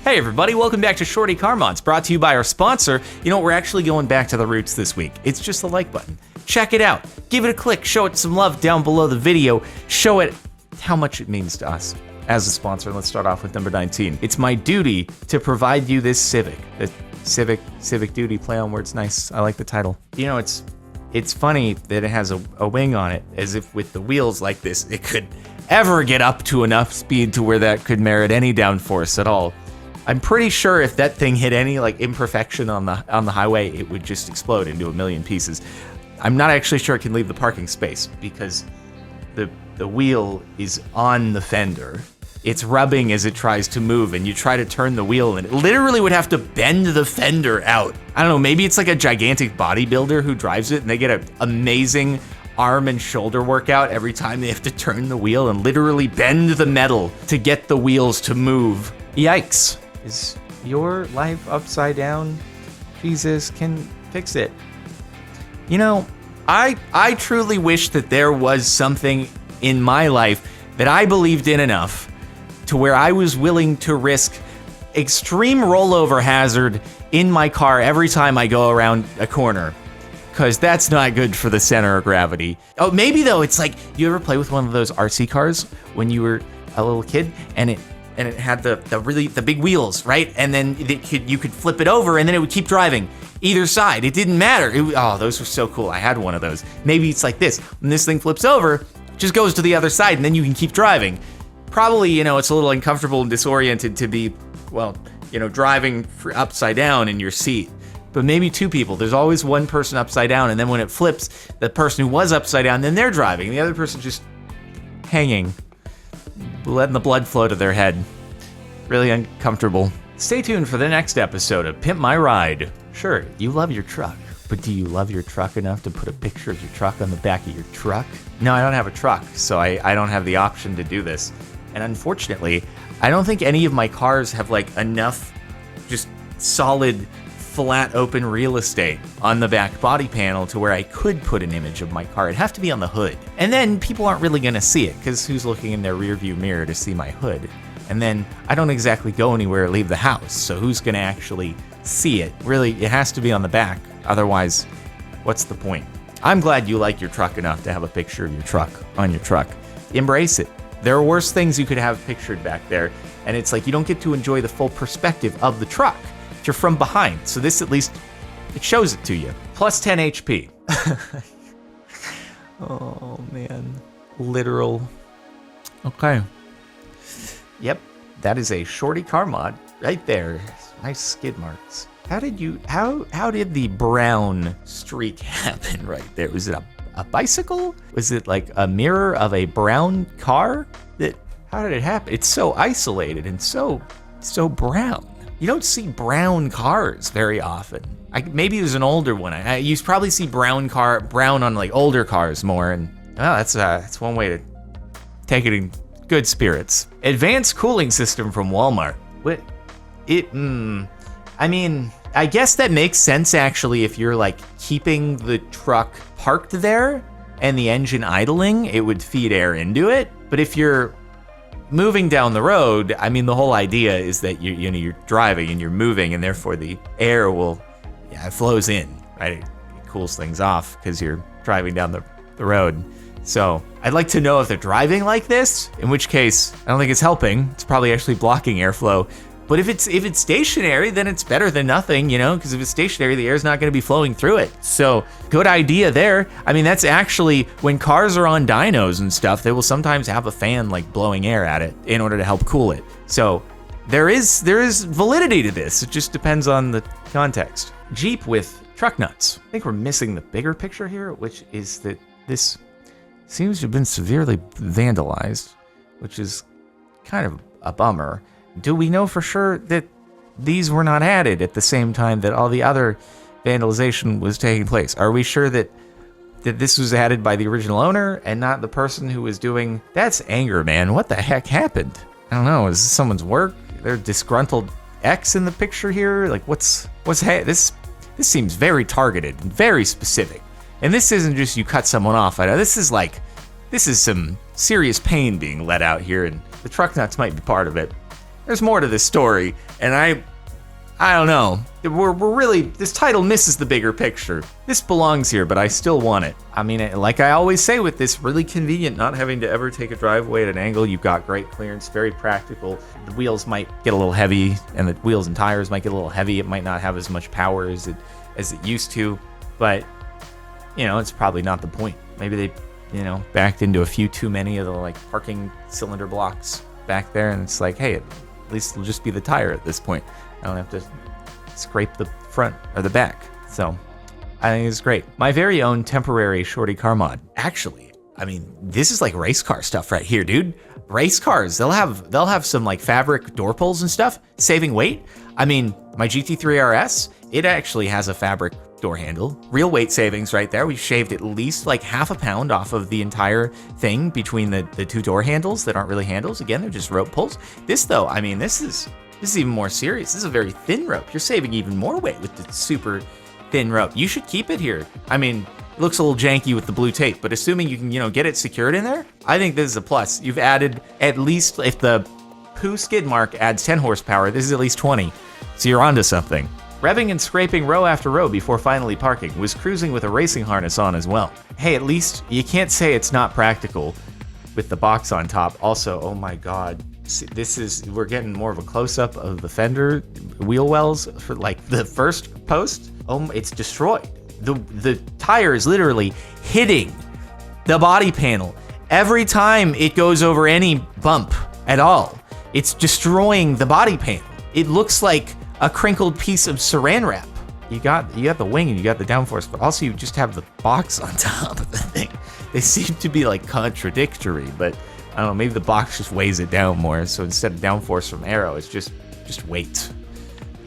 Hey everybody, welcome back to Shorty Car Mods, brought to you by our sponsor. You know what, we're actually going back to the roots this week. It's just the like button. Check it out. Give it a click. Show it some love down below the video. Show it how much it means to us as a sponsor. Let's start off with number 19. It's my duty to provide you this Civic. The Civic duty, play on words, nice. I like the title. You know, it's funny that it has a wing on it, as if with the wheels like this, it could ever get up to enough speed to where that could merit any downforce at all. I'm pretty sure if that thing hit any like imperfection on the highway, it would just explode into a million pieces. I'm not actually sure it can leave the parking space because the wheel is on the fender. It's rubbing as it tries to move, and you try to turn the wheel, and it literally would have to bend the fender out. I don't know, maybe it's like a gigantic bodybuilder who drives it, and they get an amazing arm and shoulder workout every time they have to turn the wheel and literally bend the metal to get the wheels to move. Yikes. Is your life upside down? Jesus can fix it. You know, I truly wish that there was something in my life that I believed in enough to where I was willing to risk extreme rollover hazard in my car every time I go around a corner. Because that's not good for the center of gravity. Oh, maybe though, it's like, you ever play with one of those RC cars when you were a little kid and it had the big wheels, right? And then you could flip it over and then it would keep driving either side. It didn't matter. Those were so cool. I had one of those. Maybe it's like this. When this thing flips over, it just goes to the other side and then you can keep driving. Probably, you know, it's a little uncomfortable and disoriented to be, well, you know, driving upside down in your seat. But maybe two people. There's always one person upside down, and then when it flips, the person who was upside down, then they're driving. And the other person just hanging, letting the blood flow to their head. Really uncomfortable. Stay tuned for the next episode of Pimp My Ride. Sure, you love your truck, but do you love your truck enough to put a picture of your truck on the back of your truck? No, I don't have a truck, so I don't have the option to do this. And unfortunately, I don't think any of my cars have like enough just solid flat open real estate on the back body panel to where I could put an image of my car. It'd have to be on the hood. And then people aren't really gonna see it because who's looking in their rear view mirror to see my hood? And then I don't exactly go anywhere or leave the house, so who's gonna actually see it? Really, it has to be on the back. Otherwise, what's the point? I'm glad you like your truck enough to have a picture of your truck on your truck. Embrace it. There are worse things you could have pictured back there, and it's like you don't get to enjoy the full perspective of the truck. You're from behind, so this at least, it shows it to you. Plus 10 HP. Oh man, literal. Okay. Yep, that is a Shorty car mod right there. Nice skid marks. How did the brown streak happen right there? Was it a bicycle? Was it like a mirror of a brown car? How did it happen? It's so isolated and so brown. You don't see brown cars very often. Maybe it was an older one. You probably see brown on like older cars more, and that's one way to take it in good spirits. Advanced cooling system from Walmart. What? I mean, I guess that makes sense actually if you're like keeping the truck parked there and the engine idling, it would feed air into it. But if you're moving down the road, I mean, the whole idea is that you're driving and you're moving, and therefore the air it flows in, right? It cools things off because you're driving down the road. So I'd like to know if they're driving like this, in which case I don't think it's helping. It's probably actually blocking airflow. But if it's stationary, then it's better than nothing, you know, because if it's stationary, the air's not going to be flowing through it. So good idea there. I mean, that's actually, when cars are on dynos and stuff, they will sometimes have a fan like blowing air at it in order to help cool it. So there is validity to this. It just depends on the context. Jeep with truck nuts. I think we're missing the bigger picture here, which is that this seems to have been severely vandalized, which is kind of a bummer. Do we know for sure that these were not added at the same time that all the other vandalization was taking place? Are we sure that this was added by the original owner and not the person who was doing... That's anger, man. What the heck happened? I don't know. Is this someone's work? They're disgruntled X in the picture here? Like, this seems very targeted and very specific. And this isn't just you cut someone off. I know this is some serious pain being let out here, and the truck nuts might be part of it. there's more to this story, and I don't know. We're really, this title misses the bigger picture. This belongs here, but I still want it. I mean, like I always say with this, really convenient not having to ever take a driveway at an angle. You've got great clearance, very practical. The wheels might get a little heavy, and the wheels and tires might get a little heavy. It might not have as much power as it used to, but it's probably not the point. Maybe they, backed into a few too many of the like parking cylinder blocks back there, and it's like, hey, at least it'll just be the tire at this point. I don't have to scrape the front or the back. So I think it's great. My very own temporary shorty car mod. Actually, I mean, this is like race car stuff right here, dude. Race cars, they'll have some like fabric door pulls and stuff, saving weight. I mean, my GT3 RS, it actually has a fabric door handle. Real weight savings right there. We shaved at least like half a pound off of the entire thing between the two door handles that aren't really handles. Again, they're just rope pulls. This though, I mean, this is even more serious. This is a very thin rope. You're saving even more weight with the super thin rope. You should keep it here. I mean, it looks a little janky with the blue tape, but assuming you can, get it secured in there, I think this is a plus. You've added at least, if the poo skid mark adds 10 horsepower, this is at least 20. So you're onto something. Revving and scraping row after row before finally parking, was cruising with a racing harness on as well. Hey, at least you can't say it's not practical with the box on top. Also, oh my God. We're getting more of a close-up of the fender wheel wells for like the first post. Oh, it's destroyed. The tire is literally hitting the body panel every time it goes over any bump at all. It's destroying the body panel. It looks like a crinkled piece of saran wrap. You got the wing and you got the downforce, but also you just have the box on top of the thing. They seem to be like contradictory, but I don't know, maybe the box just weighs it down more. So instead of downforce from aero, it's just weight.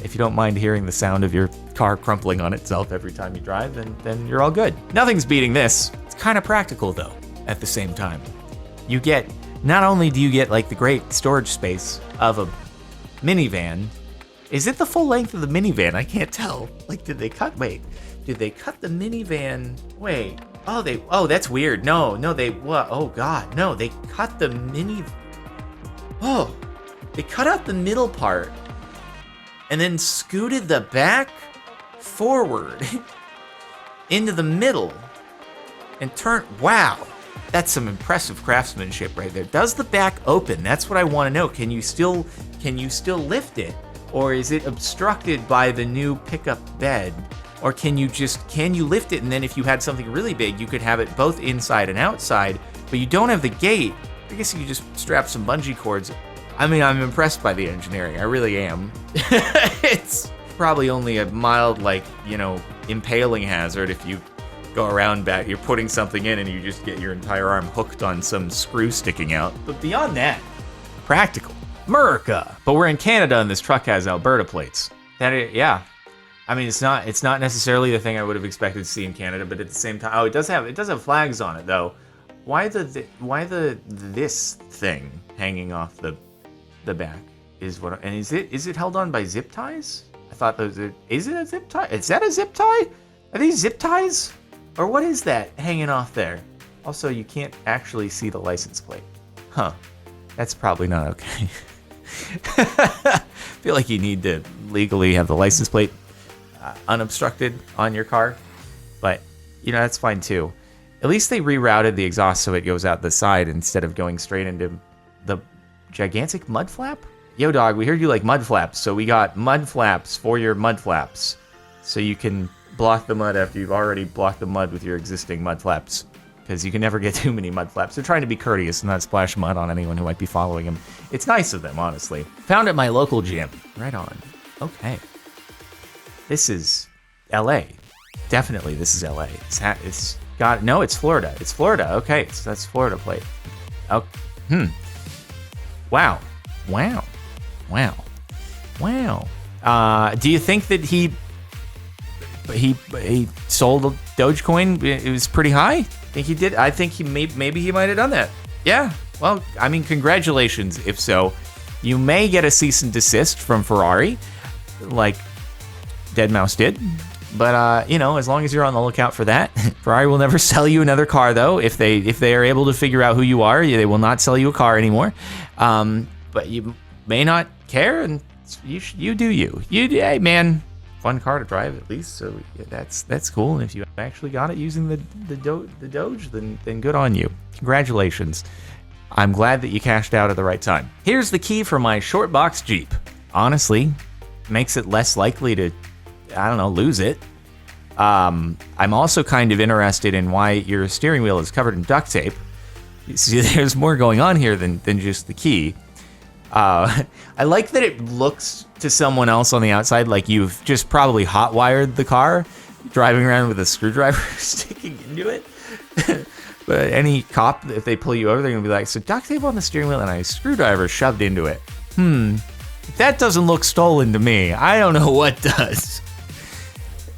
If you don't mind hearing the sound of your car crumpling on itself every time you drive, then you're all good. Nothing's beating this. It's kind of practical though, at the same time. Not only do you get like the great storage space of a minivan. Is it the full length of the minivan? I can't tell. Like, did they cut the minivan? Wait. Oh, that's weird. Oh God, no, they cut the they cut out the middle part and then scooted the back forward into the middle and turned, wow, that's some impressive craftsmanship right there. Does the back open? That's what I want to know. Can you still lift it? Or is it obstructed by the new pickup bed? Or can you lift it, and then if you had something really big, you could have it both inside and outside, but you don't have the gate? I guess you could just strap some bungee cords. I mean, I'm impressed by the engineering. I really am. It's probably only a mild, impaling hazard if you go around back, you're putting something in and you just get your entire arm hooked on some screw sticking out. But beyond that, practical. America. But we're in Canada and this truck has Alberta plates. Yeah. I mean, it's not necessarily the thing I would have expected to see in Canada, but at the same time, it does have flags on it though. Why this thing hanging off the back is it held on by zip ties? I thought is it a zip tie? Is that a zip tie? Are these zip ties? Or what is that hanging off there? Also, you can't actually see the license plate. Huh. That's probably not okay. I feel like you need to legally have the license plate unobstructed on your car, but that's fine too. At least they rerouted the exhaust so it goes out the side instead of going straight into the gigantic mud flap. Yo dog, we heard you like mud flaps, so we got mud flaps for your mud flaps, so you can block the mud after you've already blocked the mud with your existing mud flaps, because you can never get too many mud flaps. They're trying to be courteous and not splash mud on anyone who might be following them. It's nice of them, honestly. Found at my local gym. Right on. Okay. This is LA. Definitely this is LA. It's Florida. It's Florida. Okay, so that's Florida plate. Oh, Wow. Do you think that he sold Dogecoin? It was pretty high? I think he did. I think maybe he might have done that. Yeah. Well, I mean, congratulations. If so, you may get a cease and desist from Ferrari, like Deadmau5 did. But as long as you're on the lookout for that, Ferrari will never sell you another car. Though, if they are able to figure out who you are, they will not sell you a car anymore. But you may not care, and you do you. Hey man, fun car to drive at least. So yeah, that's cool. And if you actually got it using the Doge, then good on you. Congratulations. I'm glad that you cashed out at the right time. Here's the key for my short box Jeep. Honestly, makes it less likely to, I don't know, lose it. I'm also kind of interested in why your steering wheel is covered in duct tape. You see, there's more going on here than just the key. I like that it looks to someone else on the outside like you've just probably hot-wired the car, driving around with a screwdriver sticking into it. But any cop, if they pull you over, they're going to be like, so duct tape on the steering wheel and a screwdriver shoved into it. If that doesn't look stolen to me, I don't know what does.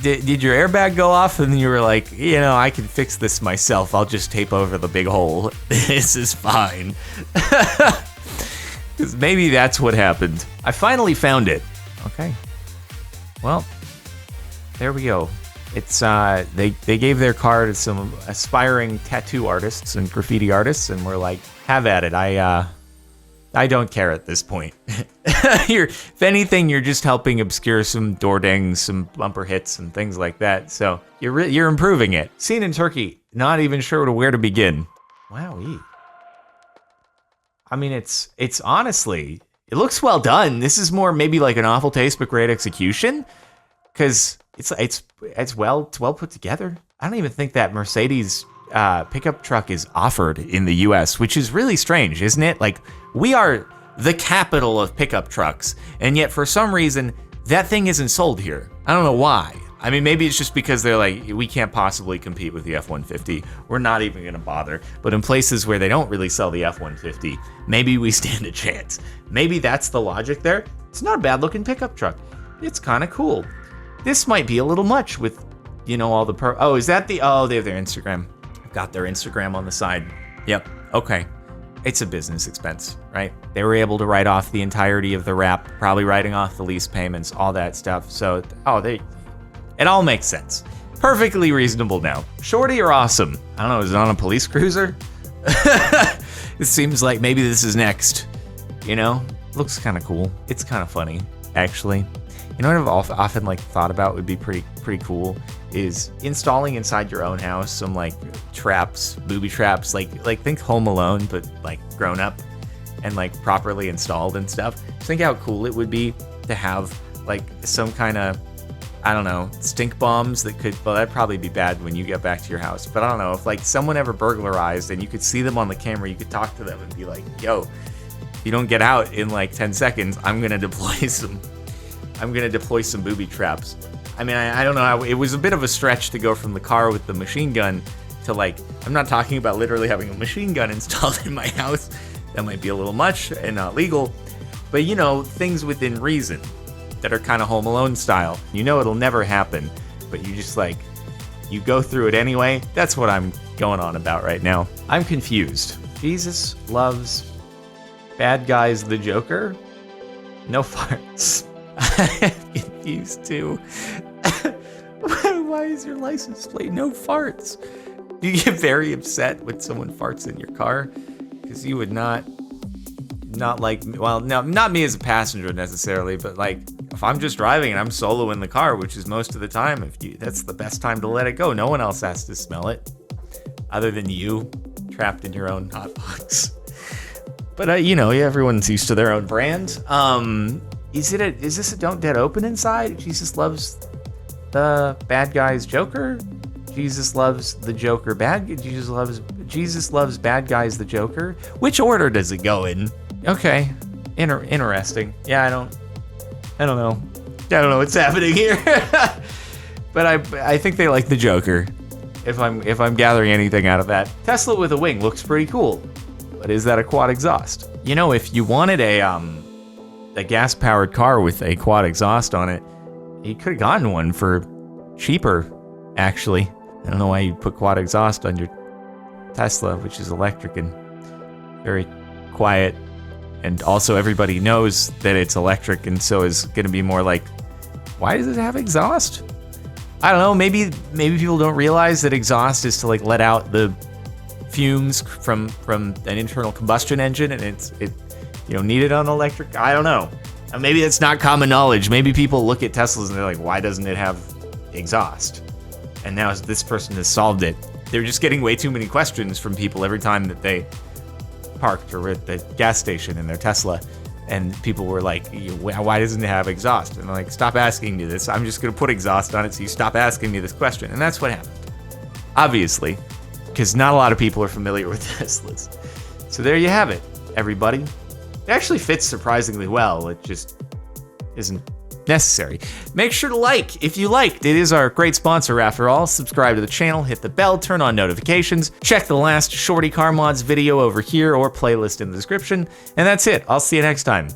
Did your airbag go off and you were like, I can fix this myself. I'll just tape over the big hole. This is fine. Because maybe that's what happened. I finally found it. Okay. Well, there we go. It's they gave their car to some aspiring tattoo artists and graffiti artists, and we're like, have at it. I don't care at this point. If anything, you're just helping obscure some door dings, some bumper hits, and things like that. So you're improving it. Seen in Turkey, not even sure where to begin. Wowee. I mean, it's honestly, it looks well done. This is more maybe like an awful taste but great execution, because it's well put together. I don't even think that Mercedes pickup truck is offered in the US, which is really strange, isn't it? Like, we are the capital of pickup trucks, and yet for some reason that thing isn't sold here. I don't know why. I mean, maybe it's just because they're like, we can't possibly compete with the F-150. We're not even gonna bother. But in places where they don't really sell the F-150, maybe we stand a chance. Maybe that's the logic there. It's not a bad looking pickup truck. It's kind of cool. This might be a little much with, all the they have their Instagram. I've got their Instagram on the side. Yep, okay. It's a business expense, right? They were able to write off the entirety of the wrap, probably writing off the lease payments, all that stuff. So, it all makes sense. Perfectly reasonable now. Shorty or awesome? I don't know, is it on a police cruiser? It seems like maybe this is next. Looks kind of cool. It's kind of funny, actually. What I've often thought about would be pretty cool is installing inside your own house some traps, booby traps, like think Home Alone, but grown up and properly installed and stuff. Just think how cool it would be to have some kind of, I don't know, stink bombs that could, that'd probably be bad when you get back to your house. But I don't know, if someone ever burglarized and you could see them on the camera, you could talk to them and be like, yo, if you don't get out in 10 seconds, I'm gonna deploy some booby traps. I mean, I don't know, it was a bit of a stretch to go from the car with the machine gun to I'm not talking about literally having a machine gun installed in my house. That might be a little much and not legal. But things within reason that are kind of Home Alone style. It'll never happen, but you just you go through it anyway. That's what I'm going on about right now. I'm confused. Jesus loves bad guys the Joker? No farts. I'm confused too. Why is your license plate no farts? Do you get very upset when someone farts in your car? Because you would not like, well, no, not me as a passenger necessarily, but if I'm just driving and I'm solo in the car, which is most of the time, that's the best time to let it go. No one else has to smell it other than you trapped in your own hot box. But everyone's used to their own brand. Is this a Don't Dead Open inside? Jesus loves the bad guy's Joker? Jesus loves the Joker Jesus loves bad guys the Joker? Which order does it go in? Okay. Interesting. Yeah, I don't know. I don't know what's happening here. But I think they like the Joker. If I'm gathering anything out of that. Tesla with a wing looks pretty cool. But is that a quad exhaust? If you wanted a gas-powered car with a quad exhaust on it, you could have gotten one for cheaper, actually. I don't know why you put quad exhaust on your Tesla, which is electric and very quiet. And also everybody knows that it's electric, and so is going to be more why does it have exhaust? I don't know, maybe people don't realize that exhaust is to let out the fumes from an internal combustion engine, and it needed on electric. I don't know. Maybe that's not common knowledge. Maybe people look at Teslas and they're like, why doesn't it have exhaust? And now this person has solved it. They're just getting way too many questions from people every time that they parked or were at the gas station in their Tesla. And people were like, why doesn't it have exhaust? And I'm like, stop asking me this. I'm just going to put exhaust on it so you stop asking me this question. And that's what happened. Obviously, because not a lot of people are familiar with Teslas. So there you have it, everybody. It actually fits surprisingly well. It just isn't necessary. Make sure to like if you liked. It is our great sponsor after all. Subscribe to the channel, hit the bell, turn on notifications. Check the last Shorty Car Mods video over here or playlist in the description. And that's it. I'll see you next time.